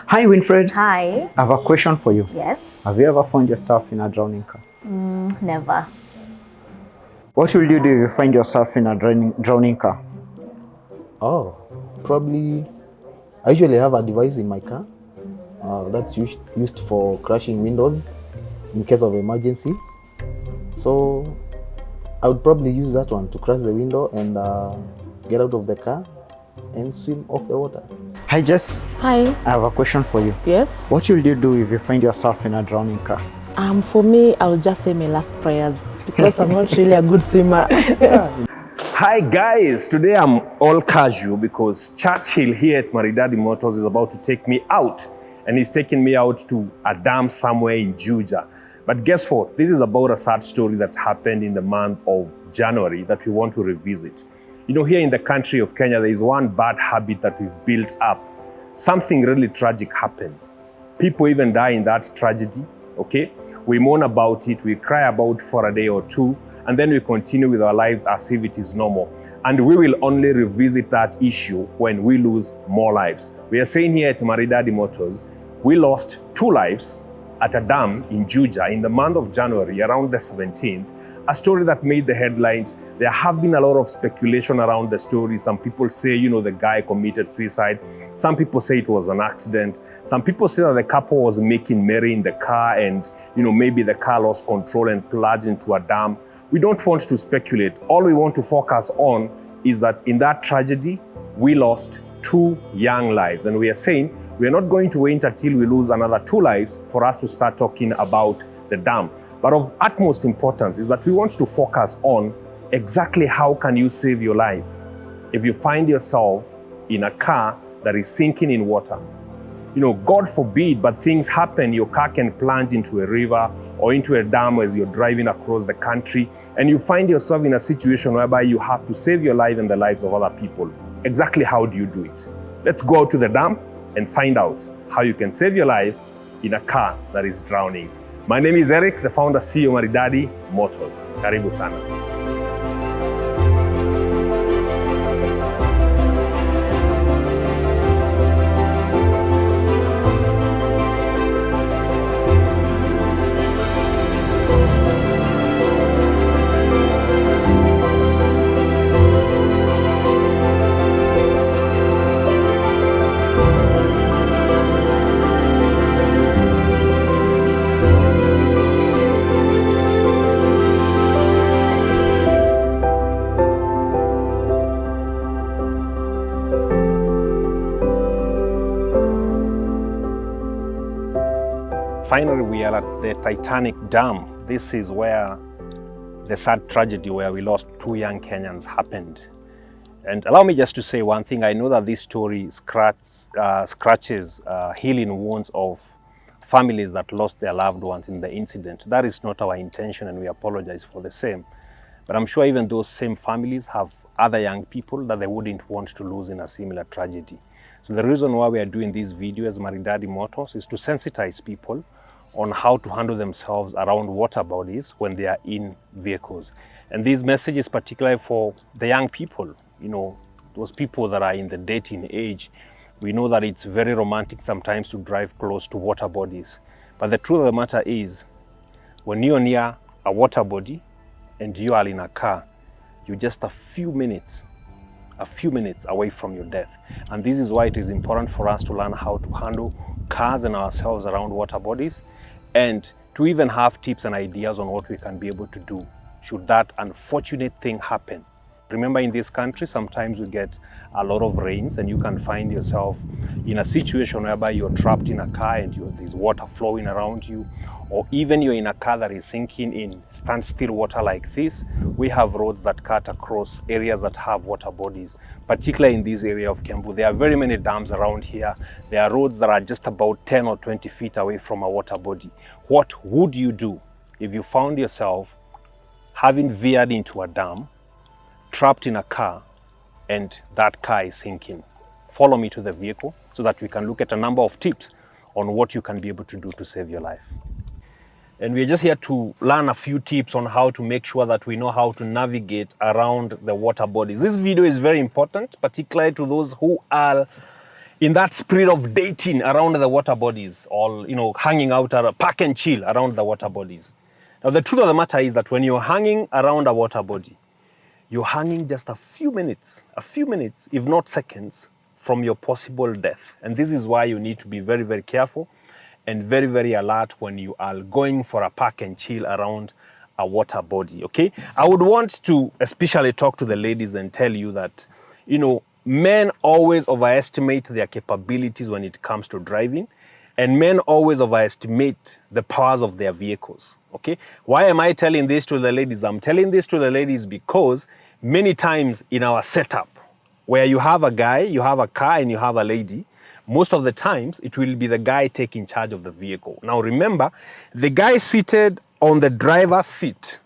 Hi, Winfred. Hi. I have a question for you. Yes. Have you ever found yourself in a drowning car? Never. What will you do if you find yourself in a drowning car? Oh, probably. I usually have a device in my car that's used for crashing windows in case of emergency. So I would probably use that one to crash the window and get out of the car and swim off the water. Hi, Jess. Hi. I have a question for you. Yes. What will you do if you find yourself in a drowning car? For me, I'll just say my last prayers because I'm not really a good swimmer. Hi guys, today I'm all casual because Churchill here at Maridady Motors is about to take me out, and he's taking me out to a dam somewhere in Juja. But guess what? This is about a sad story that happened in the month of January that we want to revisit. You know, here in the country of Kenya, there is one bad habit that we've built up. Something really tragic happens. People even die in that tragedy, okay? We mourn about it, we cry about it for a day or two, and then we continue with our lives as if it is normal. And we will only revisit that issue when we lose more lives. We are saying here at Maridady Motors, we lost 2 lives at a dam in Juja in the month of January, around the 17th, a story that made the headlines. There have been a lot of speculation around the story. Some people say, you know, the guy committed suicide. Some people say it was an accident. Some people say that the couple was making merry in the car and, you know, maybe the car lost control and plunged into a dam. We don't want to speculate. All we want to focus on is that in that tragedy, we lost 2 young lives. And we are saying we are not going to wait until we lose another 2 lives for us to start talking about the dam. But of utmost importance is that we want to focus on exactly how can you save your life if you find yourself in a car that is sinking in water. You know, God forbid, but things happen. Your car can plunge into a river or into a dam as you're driving across the country, and you find yourself in a situation whereby you have to save your life and the lives of other people. Exactly how do you do it? Let's go out to the dam and find out how you can save your life in a car that is drowning. My name is Eric, the founder CEO Maridady Motors. Karibu sana. Finally, we are at the Titanic Dam. This is where the sad tragedy where we lost 2 young Kenyans happened. And allow me just to say one thing. I know that this story scratches healing wounds of families that lost their loved ones in the incident. That is not our intention, and we apologize for the same. But I'm sure even those same families have other young people that they wouldn't want to lose in a similar tragedy. So the reason why we are doing this video as Maridady Motors is to sensitize people on how to handle themselves around water bodies when they are in vehicles. And this message is particularly for the young people, you know, those people that are in the dating age. We know that it's very romantic sometimes to drive close to water bodies. But the truth of the matter is, when you're near a water body and you are in a car, you're just a few minutes away from your death. And this is why it is important for us to learn how to handle cars and ourselves around water bodies, and to even have tips and ideas on what we can be able to do should that unfortunate thing happen. Remember, in this country, sometimes we get a lot of rains and you can find yourself in a situation whereby you're trapped in a car and there's water flowing around you, or even you're in a car that is sinking in standstill water like this. We have roads that cut across areas that have water bodies, particularly in this area of Kiambu. There are very many dams around here. There are roads that are just about 10 or 20 feet away from a water body. What would you do if you found yourself having veered into a dam, trapped in a car, and that car is sinking? Follow me to the vehicle so that we can look at a number of tips on what you can be able to do to save your life. And we're just here to learn a few tips on how to make sure that we know how to navigate around the water bodies. This video is very important, particularly to those who are in that spirit of dating around the water bodies, or hanging out at a park and chill around the water bodies. Now the truth of the matter is that when you're hanging around a water body, you're hanging just a few minutes, if not seconds, from your possible death. And this is why you need to be very, very careful and very, very alert when you are going for a park and chill around a water body, okay? I would want to especially talk to the ladies and tell you that, men always overestimate their capabilities when it comes to driving, and men always overestimate the powers of their vehicles, okay? Why am I telling this to the ladies? I'm telling this to the ladies because many times in our setup, where you have a guy, you have a car, and you have a lady, most of the times it will be the guy taking charge of the vehicle. Now remember, the guy seated on the driver's seat,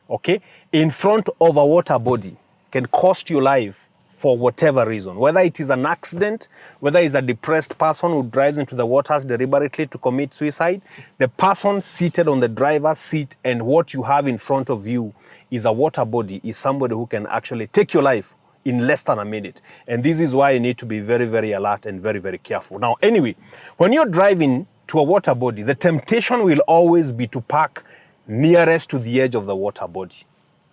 okay, in front of a water body can cost you life for whatever reason, whether it is an accident, whether it's a depressed person who drives into the waters deliberately to commit suicide. The person seated on the driver's seat and what you have in front of you is a water body, is somebody who can actually take your life in less than a minute. And this is why you need to be very, very alert and very, very careful. Now, anyway, when you're driving to a water body, the temptation will always be to park nearest to the edge of the water body,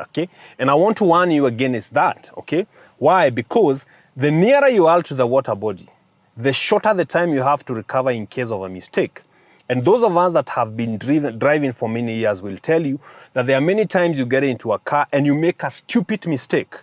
okay? And I want to warn you against that, okay? Why? Because the nearer you are to the water body, the shorter the time you have to recover in case of a mistake. And those of us that have been driving for many years will tell you that there are many times you get into a car and you make a stupid mistake.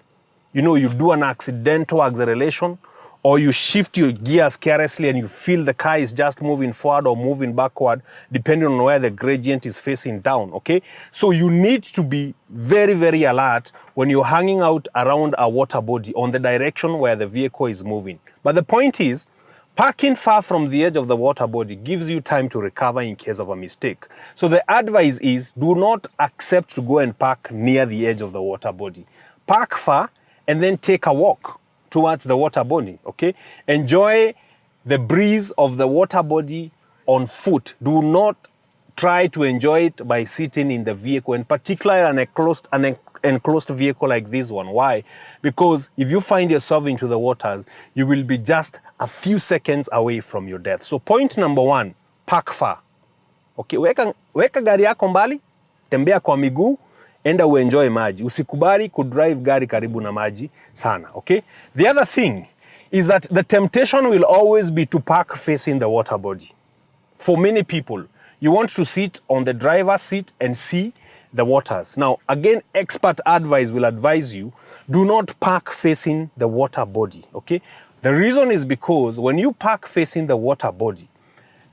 You do an accidental acceleration, or you shift your gears carelessly and you feel the car is just moving forward or moving backward, depending on where the gradient is facing down, okay? So you need to be very, very alert when you're hanging out around a water body on the direction where the vehicle is moving. But the point is, parking far from the edge of the water body gives you time to recover in case of a mistake. So the advice is, do not accept to go and park near the edge of the water body. Park far and then take a walk towards the water body, okay? Enjoy the breeze of the water body on foot. Do not try to enjoy it by sitting in the vehicle, and particularly an enclosed vehicle like this one. Why? Because if you find yourself into the waters, you will be just a few seconds away from your death. So point number one, park far. Okay, weka gari yako mbali, tembea kwa miguu, enda uenjoy maji. Usikubali kudrive gari karibu na maji sana, okay? The other thing is that the temptation will always be to park facing the water body. For many people, you want to sit on the driver's seat and see the waters. Now, again, expert advice will advise you, do not park facing the water body, okay? The reason is because when you park facing the water body,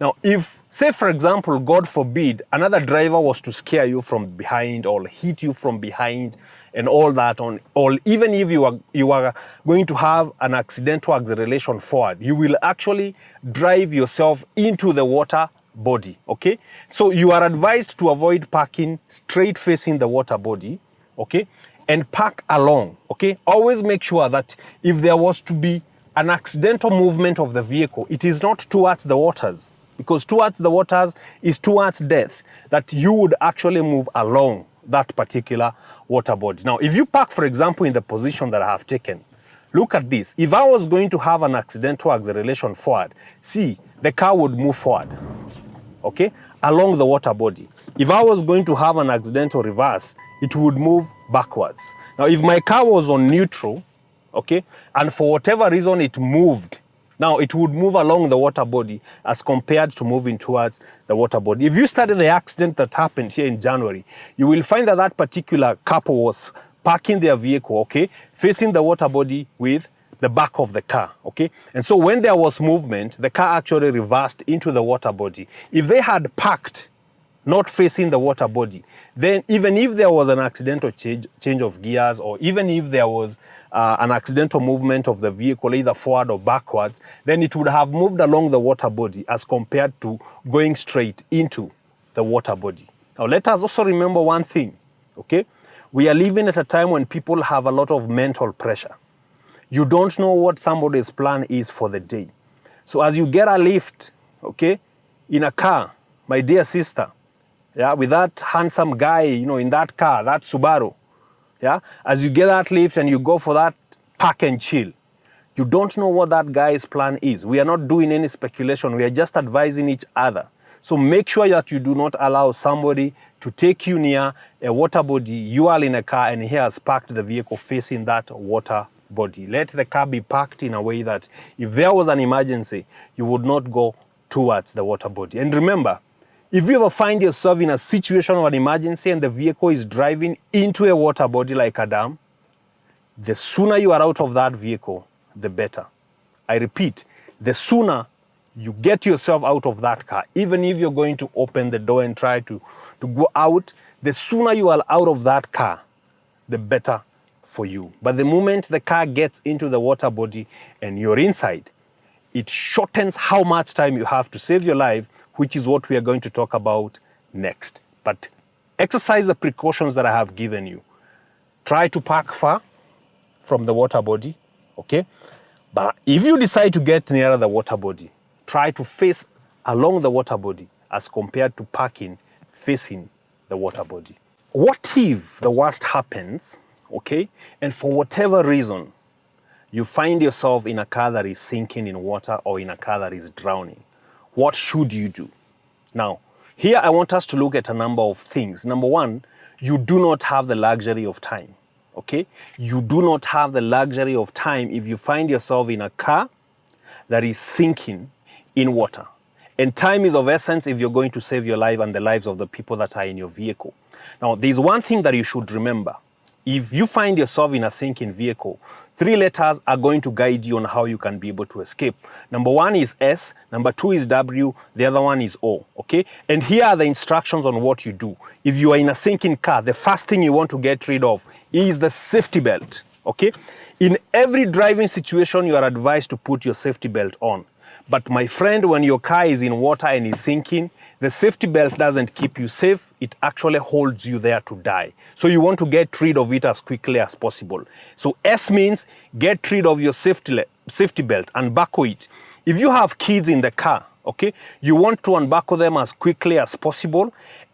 now, if, say for example, God forbid, another driver was to scare you from behind or hit you from behind and all that, or even if you are going to have an accidental acceleration forward, you will actually drive yourself into the water body, okay? So you are advised to avoid parking straight facing the water body, okay? And park along, okay? Always make sure that if there was to be an accidental movement of the vehicle, it is not towards the waters, because towards the waters is towards death, that you would actually move along that particular water body. Now, if you park, for example, in the position that I have taken, look at this. If I was going to have an accidental acceleration forward, see, the car would move forward, okay, along the water body. If I was going to have an accidental reverse, it would move backwards. Now, if my car was on neutral, okay, and for whatever reason it moved, now it would move along the water body as compared to moving towards the water body. If you study the accident that happened here in January, you will find that that particular couple was parking their vehicle, okay, facing the water body with the back of the car, okay? And so when there was movement, the car actually reversed into the water body. If they had parked not facing the water body, then even if there was an accidental change of gears, or even if there was an accidental movement of the vehicle either forward or backwards, then it would have moved along the water body as compared to going straight into the water body. Now let us also remember one thing, okay? We are living at a time when people have a lot of mental pressure. You don't know what somebody's plan is for the day. So as you get a lift, okay, in a car, my dear sister, yeah, with that handsome guy, in that car, that Subaru, yeah, as you get that lift and you go for that park and chill, You don't know what that guy's plan is. We are not doing any speculation. We are just advising each other. So make sure that you do not allow somebody to take you near a water body. You are in a car and he has parked the vehicle facing that water body. Let the car be parked in a way that if there was an emergency, you would not go towards the water body. And remember, if you ever find yourself in a situation of an emergency and the vehicle is driving into a water body like a dam, the sooner you are out of that vehicle, the better. I repeat, the sooner you get yourself out of that car, even if you're going to open the door and try to go out, the sooner you are out of that car, the better for you. But the moment the car gets into the water body and you're inside, it shortens how much time you have to save your life, which is what we are going to talk about next. But exercise the precautions that I have given you. Try to park far from the water body, okay? But if you decide to get nearer the water body, try to face along the water body as compared to parking facing the water body. What if the worst happens, okay, and for whatever reason, you find yourself in a car that is sinking in water or in a car that is drowning? What should you do? Now, here I want us to look at a number of things. Number one, you do not have the luxury of time, okay? You do not have the luxury of time if you find yourself in a car that is sinking in water. And time is of essence if you're going to save your life and the lives of the people that are in your vehicle. Now, there's one thing that you should remember. If you find yourself in a sinking vehicle, 3 letters are going to guide you on how you can be able to escape. Number 1 is S, number 2 is W, the other one is O, okay? And here are the instructions on what you do. If you are in a sinking car, the first thing you want to get rid of is the safety belt, okay? In every driving situation, you are advised to put your safety belt on. But my friend, when your car is in water and is sinking, the safety belt doesn't keep you safe. It actually holds you there to die. So you want to get rid of it as quickly as possible. So S means get rid of your safety belt, unbuckle it. If you have kids in the car, okay, you want to unbuckle them as quickly as possible.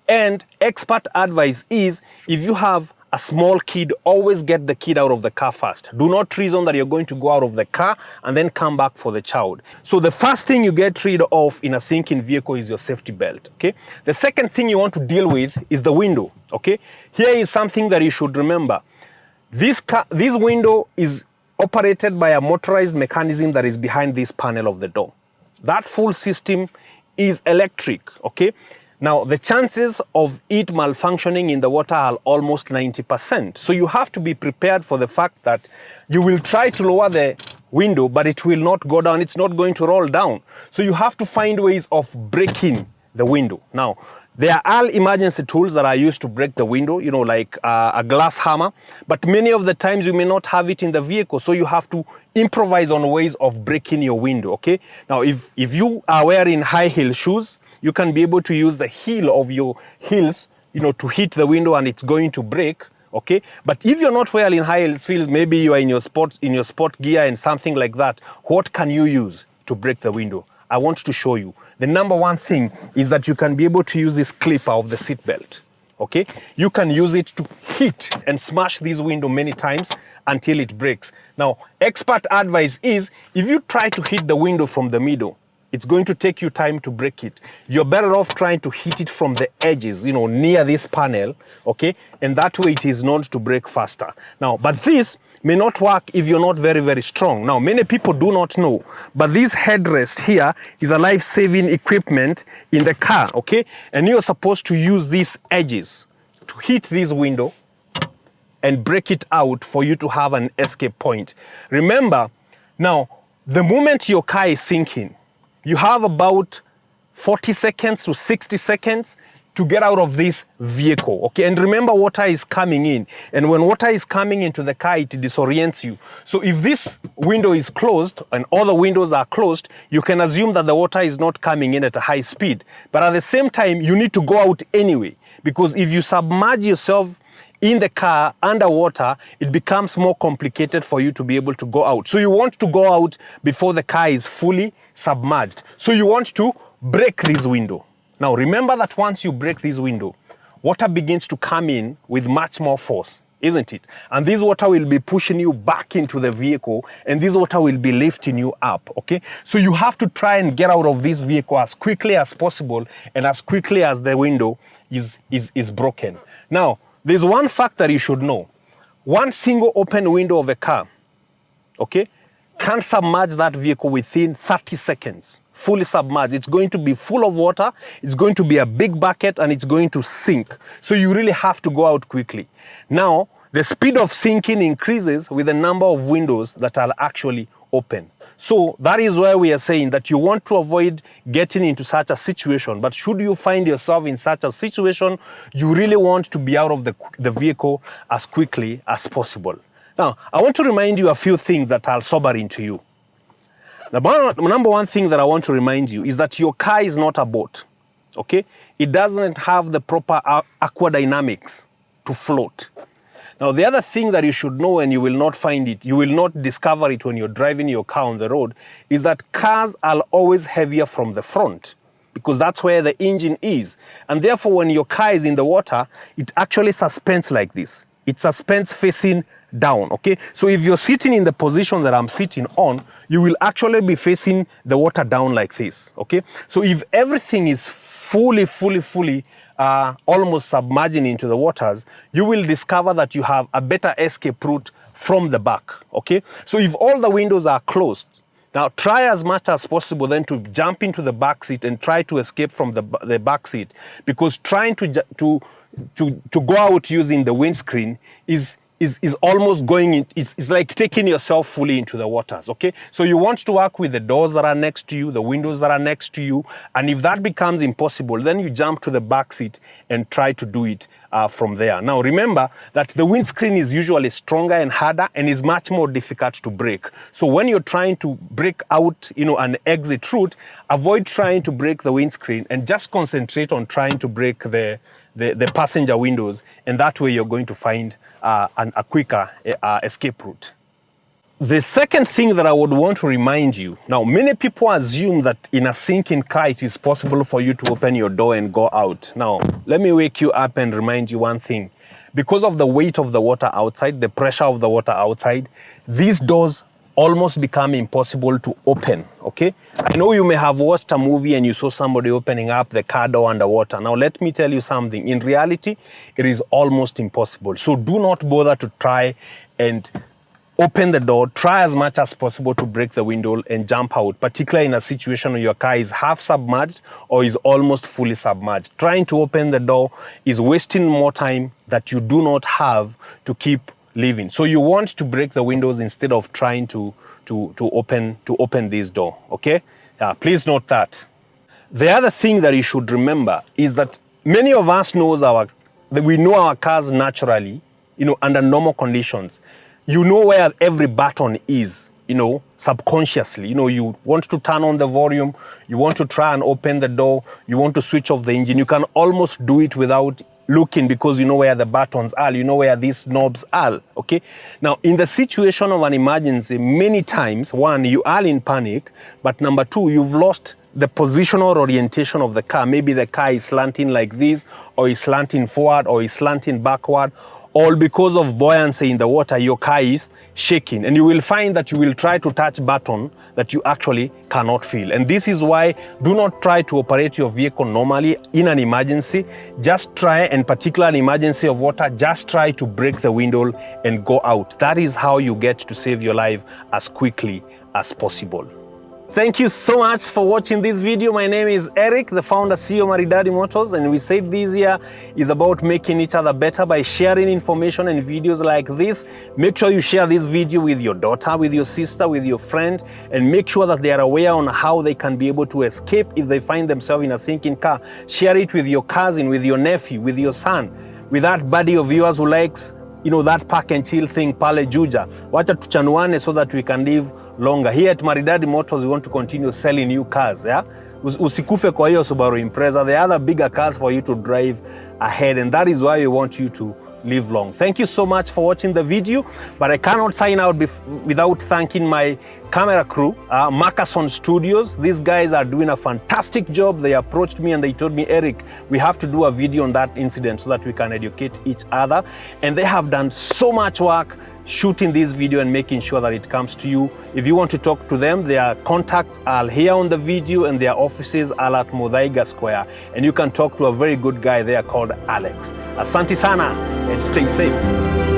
And expert advice is if you have a small kid, always get the kid out of the car first. Do not reason that you're going to go out of the car and then come back for the child. So the first thing you get rid of in a sinking vehicle is your safety belt, okay? The second thing you want to deal with is the window, okay? Here is something that you should remember. This window is operated by a motorized mechanism that is behind this panel of the door. That full system is electric, okay? Now, the chances of it malfunctioning in the water are almost 90%. So you have to be prepared for the fact that you will try to lower the window, but it will not go down. It's not going to roll down. So you have to find ways of breaking the window. Now, there are all emergency tools that are used to break the window, you know, like a glass hammer. But many of the times you may not have it in the vehicle. So you have to improvise on ways of breaking your window, okay? Now, if you are wearing high heel shoes, you can be able to use the heel of your heels, you know, to hit the window and it's going to break, okay? But if you're not wearing high heels, maybe you are in your sport gear and something like that, what can you use to break the window? I want to show you. The number one thing is that you can be able to use this clipper of the seat belt, okay? You can use it to hit and smash this window many times until it breaks. Now, expert advice is if you try to hit the window from the middle, it's going to take you time to break it. You're better off trying to hit it from the edges, you know, near this panel, okay? And that way it is known to break faster. Now, but this may not work if you're not very, very strong. Now, many people do not know, but this headrest here is a life-saving equipment in the car, okay? And you're supposed to use these edges to hit this window and break it out for you to have an escape point. Remember, now, the moment your car is sinking, you have about 40 seconds to 60 seconds to get out of this vehicle, okay? And remember, water is coming in. And when water is coming into the car, it disorients you. So if this window is closed and all the windows are closed, you can assume that the water is not coming in at a high speed. But at the same time, you need to go out anyway. Because if you submerge yourself in the car underwater, it becomes more complicated for you to be able to go out. So you want to go out before the car is fully submerged. So you want to break this window. Now remember that once you break this window, water begins to come in with much more force. isn't it? And this water will be pushing you back into the vehicle, and this water will be lifting you up, okay? So you have to try and get out of this vehicle as quickly as possible and as quickly as the window is broken. Now, there's one fact that you should know. One single open window of a car, okay, can submerge that vehicle within 30 seconds. Fully submerged. It's going to be full of water, it's going to be a big bucket, and it's going to sink. So you really have to go out quickly. Now, the speed of sinking increases with the number of windows that are actually open. So that is why we are saying that you want to avoid getting into such a situation. But should you find yourself in such a situation, you really want to be out of the vehicle as quickly as possible. Now, I want to remind you a few things that are sobering to you. The number one thing that I want to remind you is that your car is not a boat, okay? It doesn't have the proper aquadynamics to float. Now, the other thing that you should know, and you will not find it, you will not discover it when you're driving your car on the road, is that cars are always heavier from the front because that's where the engine is. And therefore, when your car is in the water, it actually suspends like this. It suspends facing down, okay? So if you're sitting in the position that I'm sitting on, you will actually be facing the water down like this, okay? So if everything is fully almost submerging into the waters, you will discover that you have a better escape route from the back, okay? So if all the windows are closed, now try as much as possible then to jump into the back seat and try to escape from the back seat, because trying to go out using the windscreen is almost going in, it's like taking yourself fully into the waters, okay? So you want to work with the doors that are next to you, the windows that are next to you, and if that becomes impossible, then you jump to the back seat and try to do it from there. Now remember that the windscreen is usually stronger and harder and is much more difficult to break. So when you're trying to break out, an exit route, avoid trying to break the windscreen and just concentrate on trying to break the passenger windows, and that way you're going to find a quicker escape route. The second thing that I would want to remind you, now many people assume that in a sinking car it is possible for you to open your door and go out. Now let me wake you up and remind you one thing. Because of the weight of the water outside, the pressure of the water outside, these doors almost become impossible to open, okay? I know you may have watched a movie and you saw somebody opening up the car door underwater. Now let me tell you something. In reality, it is almost impossible. So do not bother to try and open the door. Try as much as possible to break the window and jump out, particularly in a situation where your car is half submerged or is almost fully submerged. Trying to open the door is wasting more time that you do not have to keep living. So you want to break the windows instead of trying to open this door, okay? Please note that. The other thing that you should remember is that many of us we know our cars naturally, under normal conditions. You know where every button is, subconsciously. You want to turn on the volume, you want to try and open the door, you want to switch off the engine. You can almost do it without looking because you know where the buttons are, you know where these knobs are, okay? Now, in the situation of an emergency, many times, one, you are in panic, but number two, you've lost the positional orientation of the car. Maybe the car is slanting like this, or is slanting forward, or is slanting backward, all because of buoyancy in the water, your car is shaking. And you will find that you will try to touch button that you actually cannot feel. And this is why do not try to operate your vehicle normally in an emergency. Just try, and particularly an emergency of water, just try to break the window and go out. That is how you get to save your life as quickly as possible. Thank you so much for watching this video. My name is Eric, the founder CEO Maridady Motors, and we said this year is about making each other better by sharing information and videos like this. Make sure you share this video with your daughter, with your sister, with your friend, and make sure that they are aware on how they can be able to escape if they find themselves in a sinking car. Share it with your cousin, with your nephew, with your son, with that buddy of yours who likes, that park and chill thing, pale Juja. Wacha tuchanuane so that we can live longer. Here at Maridady Motors, we want to continue selling new cars, yeah? Usikufe kwa hiyo Subaru Impreza. There are other bigger cars for you to drive ahead, and that is why we want you to live long. Thank you so much for watching the video, but I cannot sign out without thanking my camera crew, Marcason Studios. These guys are doing a fantastic job. They approached me and they told me, Eric, we have to do a video on that incident so that we can educate each other. And they have done so much work shooting this video and making sure that it comes to you. If you want to talk to them, their contacts are here on the video and their offices are at Muthaiga Square. And you can talk to a very good guy there called Alex. Asante sana and stay safe.